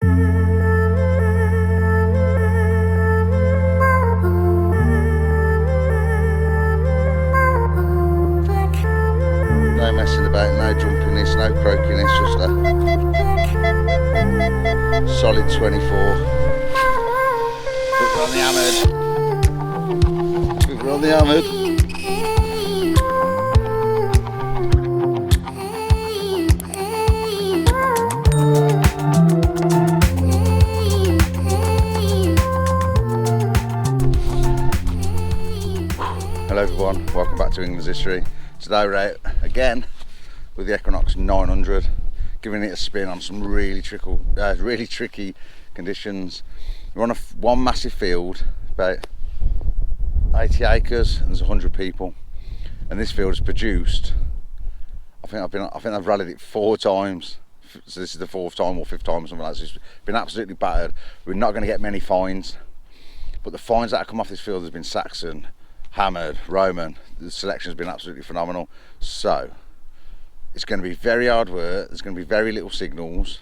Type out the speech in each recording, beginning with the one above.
No messing about, no jumpiness, no croakiness, just a solid 24. But we're on the hammered. We're on the hammered. Hello everyone, welcome back to England's History. Today we're out again with the Equinox 900, giving it a spin on some really tricky conditions. We're on one massive field, about 80 acres, and there's 100 people. And this field has produced, I think I've rallied it 4 times. So this is the 4th time or 5th time or something like this. It's been absolutely battered. We're not going to get many fines, but the fines that have come off this field has been Saxon, hammered, Roman. The selection has been absolutely phenomenal. So it's going to be very hard work. There's going to be very little signals,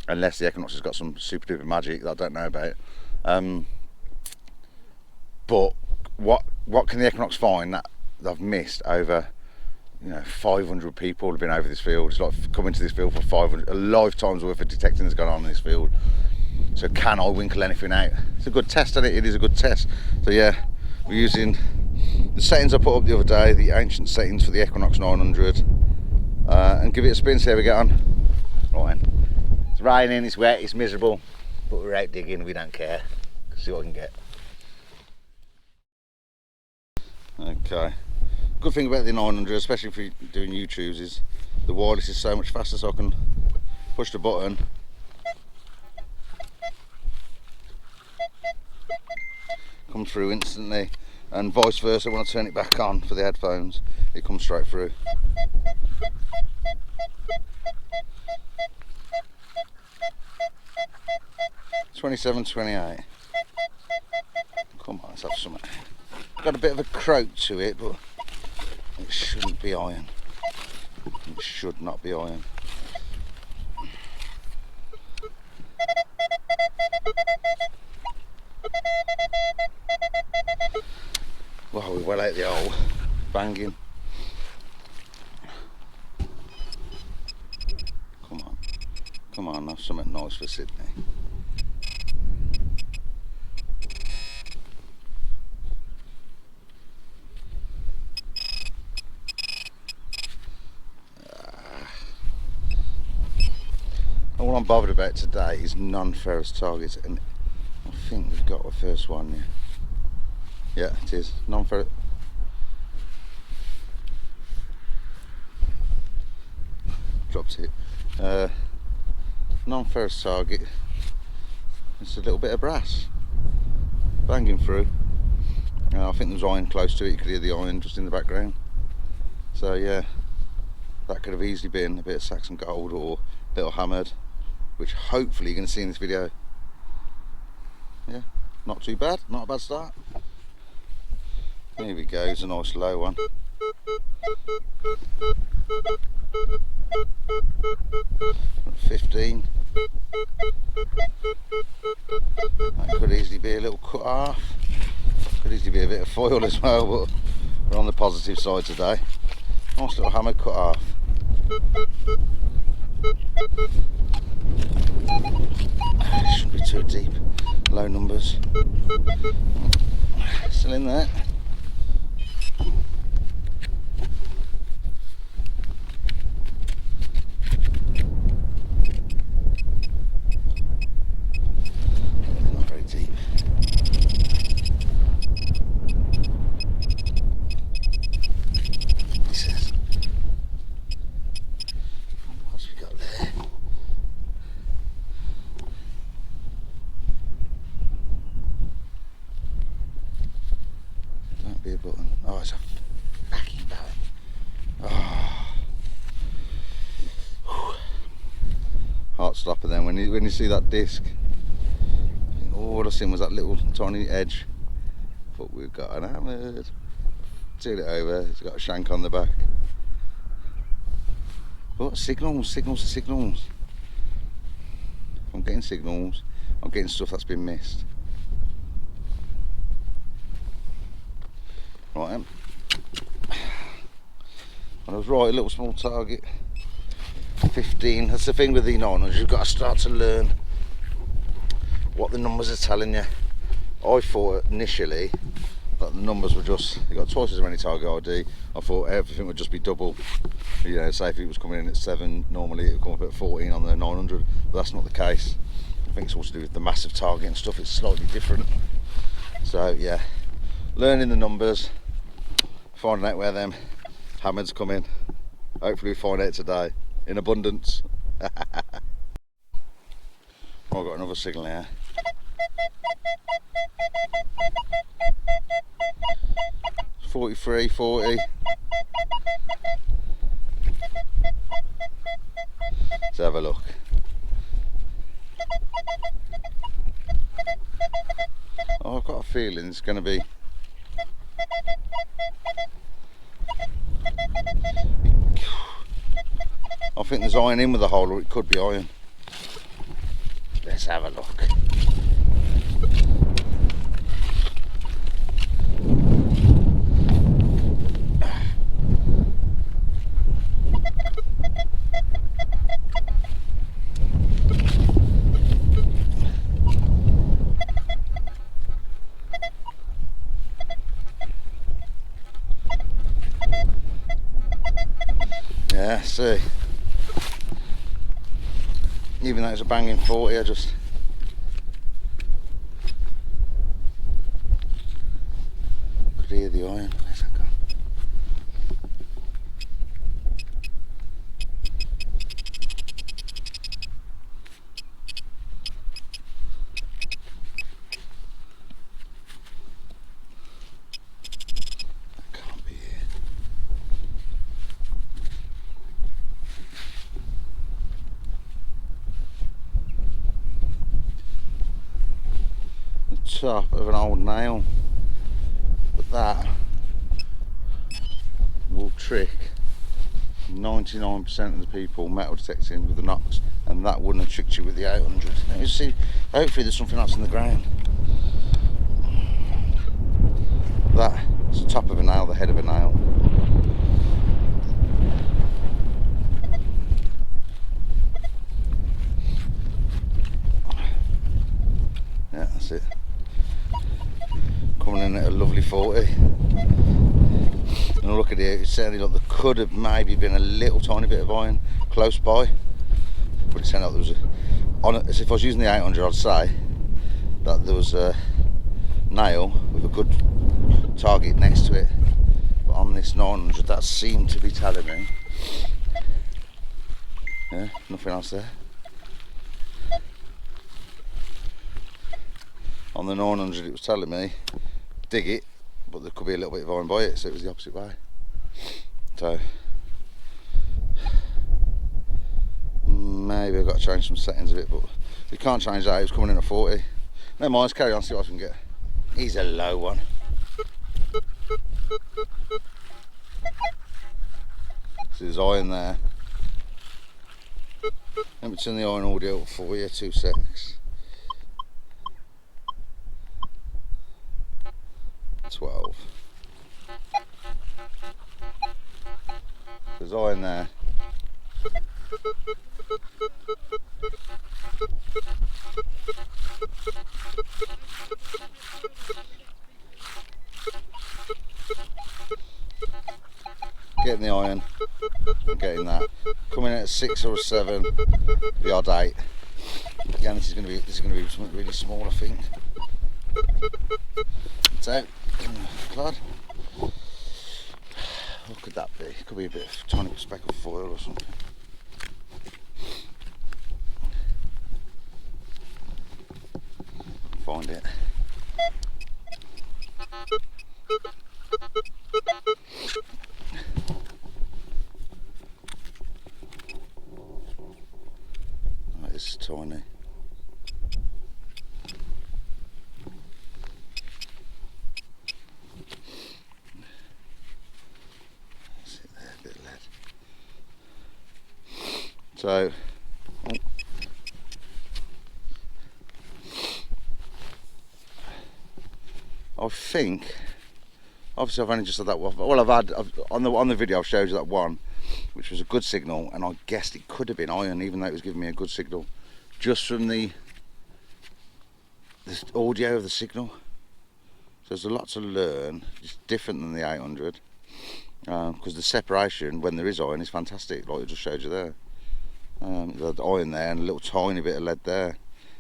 unless the Equinox has got some super duper magic that I don't know about. But what can the Equinox find that they've missed over? 500 people have been over this field. It's like coming to this field for 500, a lifetime's worth of detecting has gone on in this field. So can I winkle anything out? It's a good test, isn't it? It is a good test. So yeah, we're using the settings I put up the other day, the ancient settings for the Equinox 900, and give it a spin, see how we get on. Right, it's raining, it's wet, it's miserable, but we're out digging, we don't care. See what I can get. Okay, good thing about the 900, especially if you're doing YouTubes, is the wireless is so much faster, so I can push the button, come through instantly, and vice versa. When I turn it back on for the headphones, it comes straight through. $27.28. Come on, let's have some. Got a bit of a croak to it, but it shouldn't be iron. It should not be iron. Well, we're well out the hole, banging. Come on, have something nice for Sydney. And what I'm bothered about today is non-ferrous targets, and I think we've got the first one here. Yeah, it is non-ferrous. Dropped it. Non-ferrous target. It's a little bit of brass banging through. I think there's iron close to it. You could hear the iron just in the background. So yeah, that could have easily been a bit of Saxon gold or a bit of hammered, which hopefully you're going to see in this video. Yeah, not too bad. Not a bad start. Here we go, it's a nice low one. At 15. That could easily be a little cut off. Could easily be a bit of foil as well, but we're on the positive side today. Nice little hammer cut off. Shouldn't be too deep. Low numbers. Still in there. Not very deep. He says. What's we got there? Don't be a button. Oh, it's a backing button. Oh. Heart stopper then when you see that disc. All I seen was that little tiny edge. But we've got an hammered. Turn it over, it's got a shank on the back. What? Signals. I'm getting signals, I'm getting stuff that's been missed. Right then. And I was right, a little small target. 15. That's the thing with the 900, you've got to start to learn what the numbers are telling you. I thought initially that the numbers were just, you got twice as many target ID. I thought everything would just be double. You know, say if it was coming in at 7, normally it would come up at 14 on the 900, but that's not the case. I think it's all to do with the massive target and stuff, it's slightly different. So yeah, learning the numbers, finding out where them hammers come in. Hopefully we find out today, in abundance. Oh, I've got another signal here. It's 43, 40. Let's have a look. Oh, I've got a feeling it's going to be. I think there's iron in with the hole, or it could be iron. Let's have a look. Yeah, see. Even though it's a banging 40, I just could hear the iron. Where's that gone? That can't be here. Top of an old nail, but that will trick 99% of the people metal detecting with the Knox, and that wouldn't have tricked you with the 800. Let me see, hopefully there's something else in the ground. That's the top of a nail, the head of a nail. Yeah, that's it. Coming in at a lovely 40. And look at it, it's certainly like there could have maybe been a little tiny bit of iron close by. But it sounded like there was as if I was using the 800, I'd say that there was a nail with a good target next to it. But on this 900, that seemed to be telling me. Yeah, nothing else there. On the 900 it was telling me dig it, but there could be a little bit of iron by it, so it was the opposite way. So maybe I've got to change some settings of it, but we can't change that. It was coming in at 40. Never mind, let's carry on, see what I can get. He's a low one. So there's iron there. Let me turn the iron audio up for you, 2 secs. 12. There's iron there. Getting the iron and getting that. Coming in at a 6 or a 7, the odd 8. Again, this is going to be something really small, I think. So, Claude, what could that be? It could be a bit of tiny speck of foil or something. Find it. That is tiny. So, I think, obviously I've only just had that one. Well, on the video I've showed you that one, which was a good signal, and I guessed it could have been iron, even though it was giving me a good signal, just from the audio of the signal. So there's a lot to learn. It's different than the 800, because the separation when there is iron is fantastic, like I just showed you there. The iron there and a little tiny bit of lead there,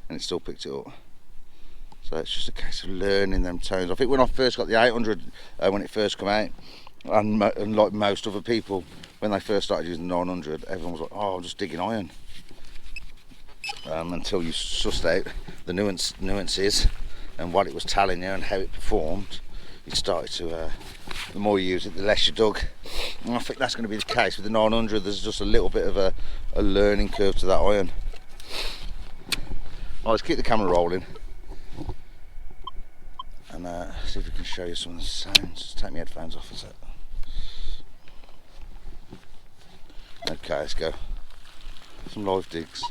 and it still picked it up. So it's just a case of learning them tones. I think when I first got the 800, when it first came out, and like most other people, when they first started using the 900, everyone was like, oh, I'm just digging iron. Until you sussed out the nuances and what it was telling you and how it performed, you started to, the more you use it, the less you dug. And I think that's going to be the case with the 900. There's just a little bit of a learning curve to that iron. Well, let's keep the camera rolling and see if we can show you some of the sounds. Just take my headphones off a sec. Okay, let's go. Some live digs.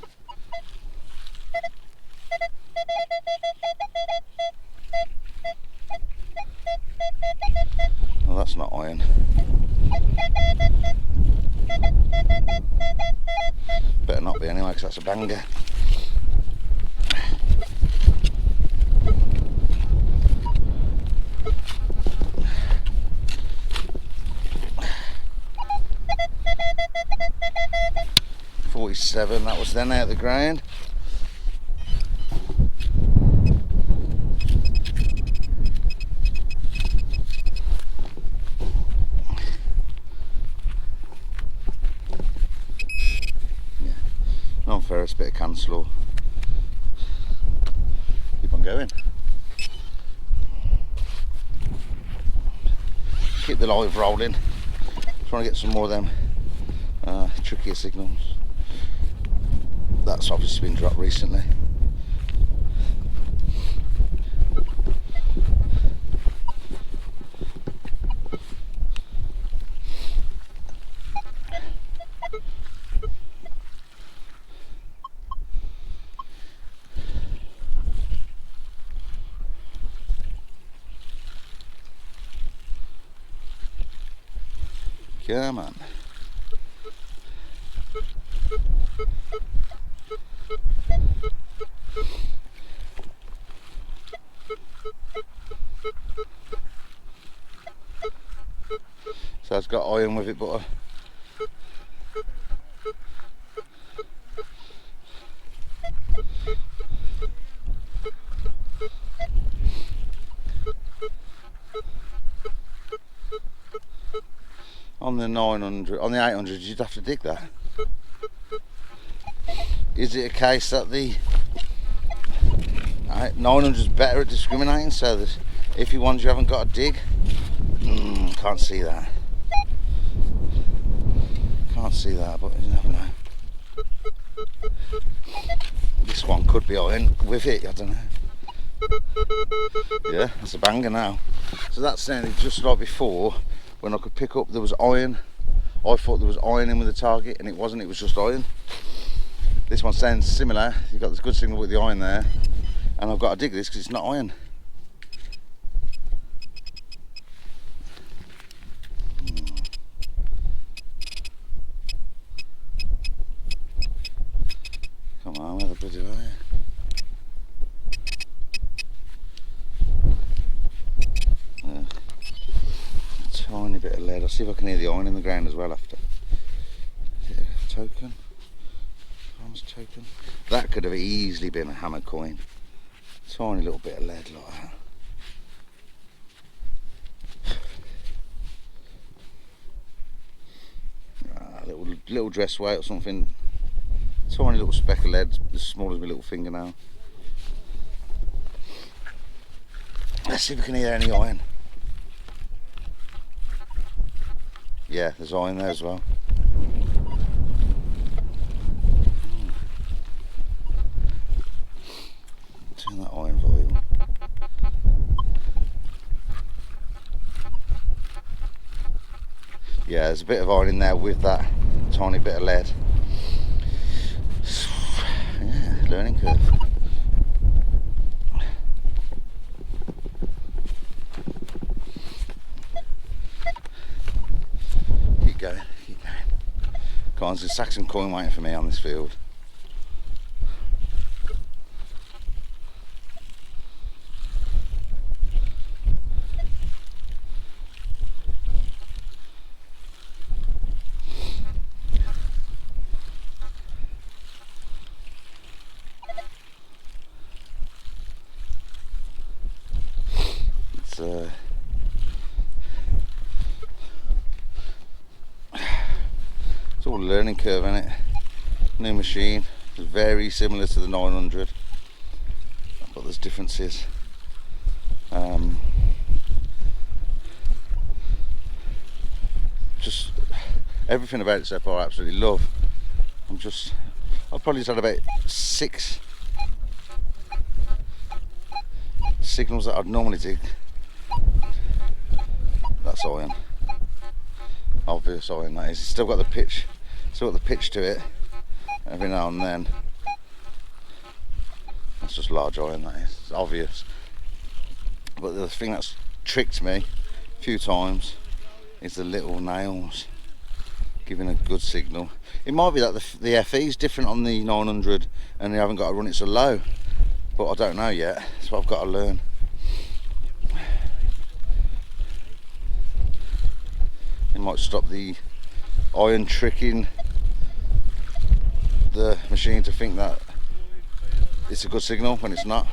Well, that's not iron. Better not be anyway, because that's a banger. .47, that was then out of the ground. Non-ferrous, bit of cancel. Keep on going. Keep the live rolling. Trying to get some more of them trickier signals. That's obviously been dropped recently. Come on. So it's got iron with it, but on the 900, on the 800, you'd have to dig that. Is it a case that the 900 is better at discriminating, so that if you ones you haven't got to dig? Can't see that. Can't see that, but you never know. This one could be iron with it, I don't know. Yeah, that's a banger now. So that sounded just like before, when I could pick up there was iron. I thought there was iron in with the target, and it wasn't, it was just iron. This one sounds similar. You've got this good signal with the iron there, and I've got to dig this because it's not iron. Come on, where the bloody are you? Tiny bit of lead. I'll see if I can hear the iron in the ground as well after. Is it a token? Bronze token? That could have easily been a hammer coin. Tiny little bit of lead like that. Little dress weight or something. Tiny little speck of lead, as small as my little fingernail. Let's see if we can hear any iron. Yeah, there's iron there as well. Turn that iron volume. Yeah, there's a bit of iron in there with that tiny bit of lead. Yeah, learning curve. Come on, there's a Saxon coin waiting for me on this field. It's all a learning curve, isn't it? New machine, it's very similar to the 900, but there's differences. Just everything about it so far I absolutely love. I've probably just had about 6 signals that I'd normally dig. That's iron, obvious iron that is. It's still got the pitch to it every now and then. That's just large iron, that is. It's obvious. But the thing that's tricked me a few times is the little nails giving a good signal. It might be that the FE is different on the 900 and they haven't got to run it so low, but I don't know yet, so I've got to learn. It might stop the iron tricking the machine to think that it's a good signal when it's not.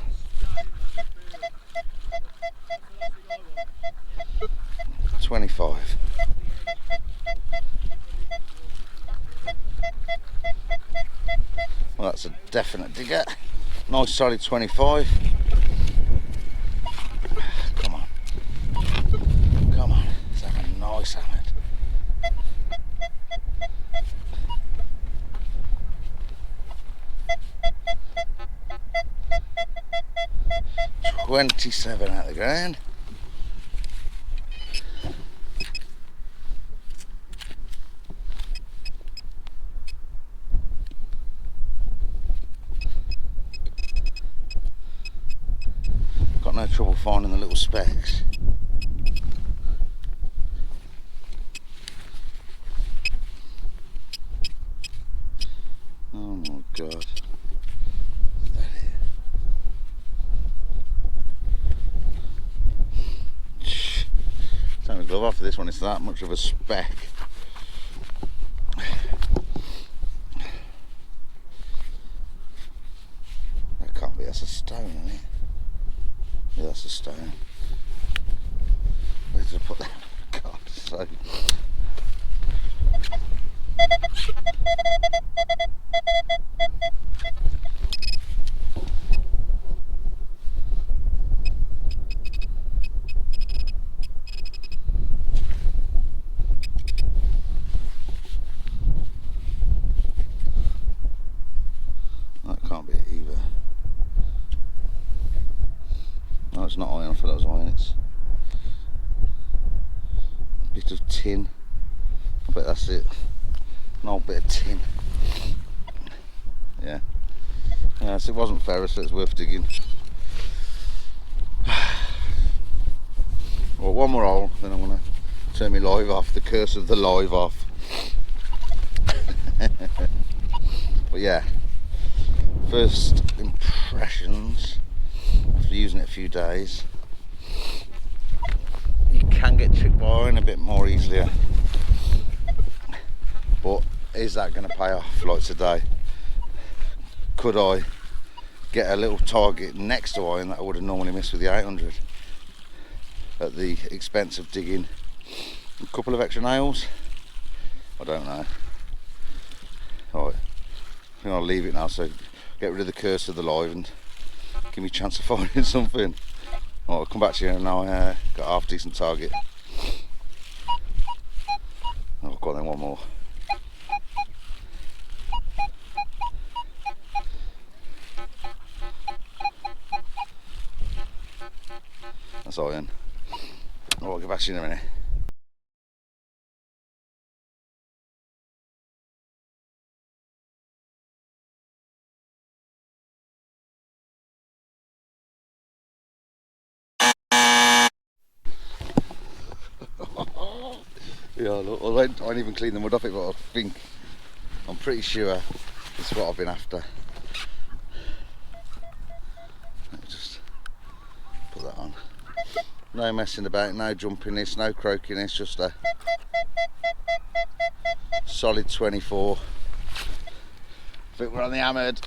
$25. Well, that's a definite digger. Nice solid 25. Come on. Come on. It's like a nice hammer. $27 out of the ground. Got no trouble finding the little specks. Oh my god. Take my glove off for this one, it's that much of a speck. That can't be, that's a stone, isn't it? Yeah, that's a stone. Where did I put that? God's sake. That can't be it either. No, it's not iron, I thought that was iron, it's a bit of tin. I bet that's it. An old bit of tin. Yeah. Yes, it wasn't ferrous, so it's worth digging. Well, one more hole, then I'm going to turn my live off, the curse of the live off. But yeah, first impressions after using it a few days, you can get tricked by iron a bit more easily, but is that going to pay off like today? Could I get a little target next to iron that I would have normally missed with the 800 at the expense of digging a couple of extra nails? I don't know. Alright, I think I'll leave it now, so get rid of the curse of the live and give me a chance of finding something. Alright, I'll come back to you now. I got a half decent target. I've got then one more. That's iron. I'll get back to you in a minute. Yeah, look, I didn't even clean the mud off it, but I think I'm pretty sure it's what I've been after. Let me just put that on. No messing about, no jumpiness, no croakiness, just a solid 24. I think we're on the hammered.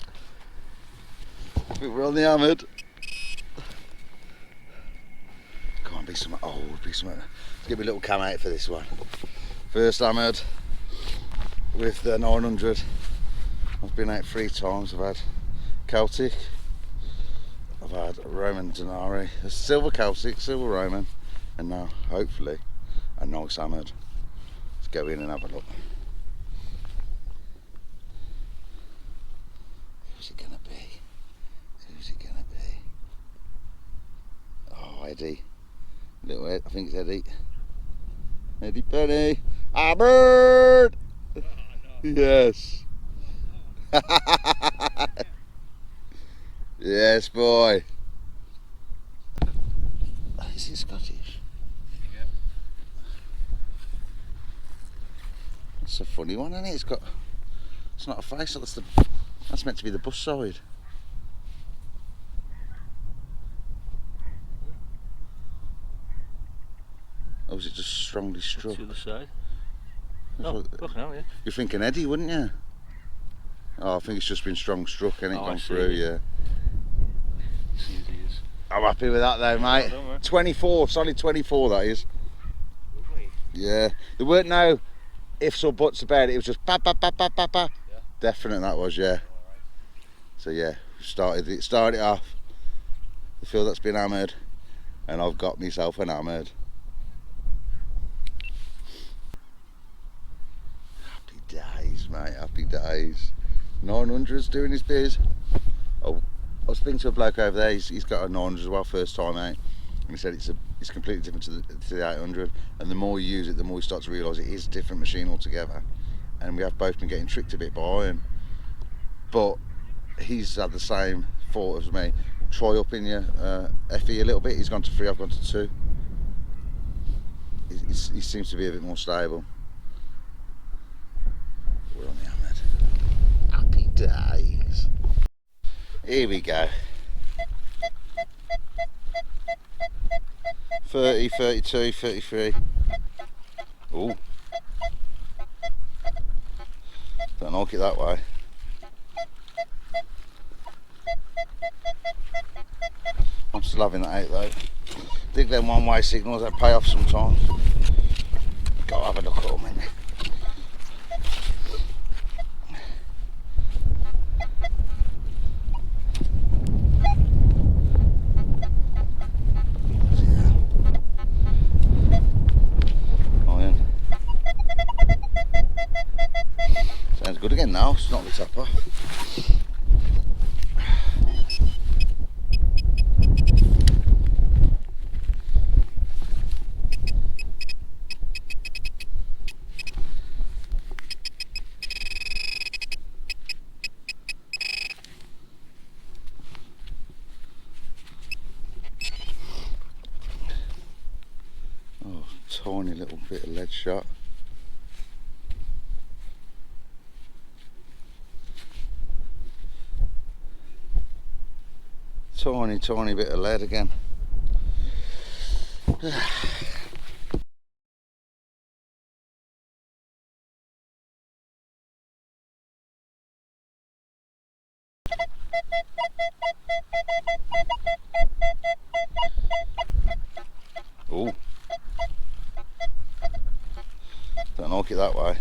Can't be something old, be something. Let's give me a little cam out for this one. First hammered with the 900. I've been out 3 times. I've had Celtic, I've had Roman Denari, a silver Celtic, silver Roman, and now hopefully a nice hammered. Let's go in and have a look. Who's it gonna be? Who's it gonna be? Oh, Eddie. Little Ed, I think it's Eddie. Eddie Penny. Hammered! Oh, no. Yes. Yes, boy. Is it Scottish? It's a funny one, isn't it? It's not a face. That's meant to be the bus side. Or was it just strongly struck? To the other side. Oh, look now, yeah. You're thinking Eddie, wouldn't you? Oh, I think it's just been strong struck and it gone through, yeah. I'm happy with that though, mate. 24, solid 24 that is. Lovely. Yeah, there weren't no ifs or buts about it, it was just ba ba ba ba ba ba. Yeah. Definite that was, yeah. Right. So yeah, started it off. The field that's been hammered, and I've got myself an hammered. Happy days, mate, happy days. 900's doing his biz. Oh, I was speaking to a bloke over there, he's got a 900 as well, first time out, and he said it's completely different to the 800, and the more you use it, the more you start to realise it is a different machine altogether. And we have both been getting tricked a bit by iron, but he's had the same thought as me. Try up in your FE a little bit. He's gone to 3, I've gone to 2. He seems to be a bit more stable. We're on the hammered. Happy days. Here we go. 30, 32, 33. Ooh. Don't like it that way. I'm still having that out though. Dig them one-way signals, that pay off sometimes. Go have a look at them, innit? Sounds good again now, it's not the topper. Oh, tiny little bit of lead shot. Tiny bit of lead again. Ooh. Don't like it that way.